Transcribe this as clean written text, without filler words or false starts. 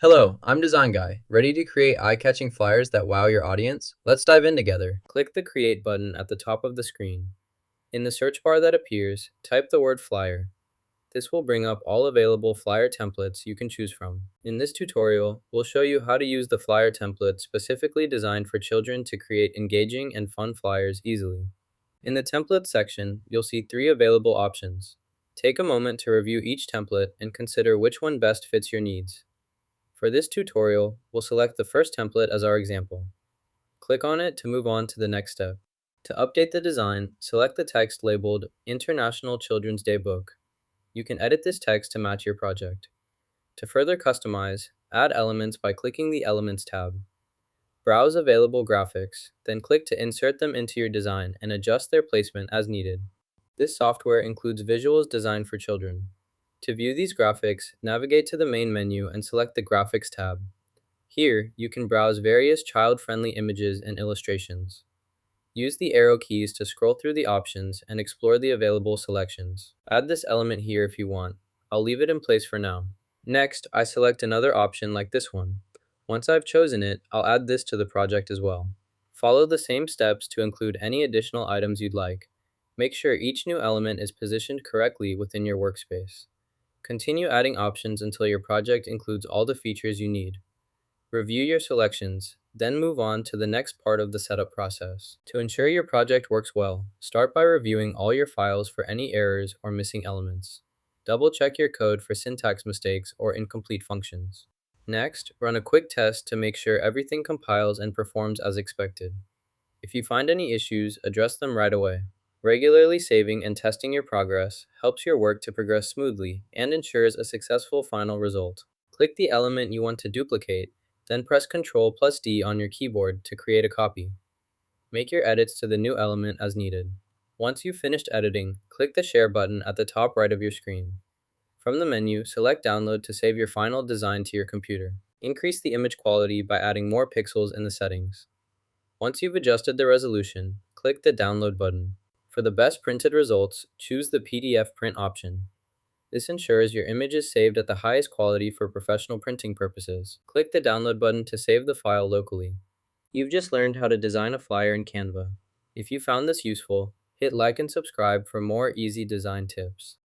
Hello, I'm Design Guy, ready to create eye-catching flyers that wow your audience? Let's dive in together. Click the Create button at the top of the screen. In the search bar that appears, type the word flyer. This will bring up all available flyer templates you can choose from. In this tutorial, we'll show you how to use the flyer template specifically designed for children to create engaging and fun flyers easily. In the template section, you'll see 3 available options. Take a moment to review each template and consider which one best fits your needs. For this tutorial, we'll select the first template as our example. Click on it to move on to the next step. To update the design, select the text labeled International Children's Day Book. You can edit this text to match your project. To further customize, add elements by clicking the Elements tab. Browse available graphics, then click to insert them into your design and adjust their placement as needed. This software includes visuals designed for children. To view these graphics, navigate to the main menu and select the Graphics tab. Here, you can browse various child-friendly images and illustrations. Use the arrow keys to scroll through the options and explore the available selections. Add this element here if you want. I'll leave it in place for now. Next, I select another option like this one. Once I've chosen it, I'll add this to the project as well. Follow the same steps to include any additional items you'd like. Make sure each new element is positioned correctly within your workspace. Continue adding options until your project includes all the features you need. Review your selections, then move on to the next part of the setup process. To ensure your project works well, start by reviewing all your files for any errors or missing elements. Double-check your code for syntax mistakes or incomplete functions. Next, run a quick test to make sure everything compiles and performs as expected. If you find any issues, address them right away. Regularly saving and testing your progress helps your work to progress smoothly and ensures a successful final result. Click the element you want to duplicate, then press Ctrl+D on your keyboard to create a copy. Make your edits to the new element as needed. Once you've finished editing, click the Share button at the top right of your screen. From the menu, select Download to save your final design to your computer. Increase the image quality by adding more pixels in the settings. Once you've adjusted the resolution, click the Download button. For the best printed results, choose the PDF print option. This ensures your image is saved at the highest quality for professional printing purposes. Click the download button to save the file locally. You've just learned how to design a flyer in Canva. If you found this useful, hit like and subscribe for more easy design tips.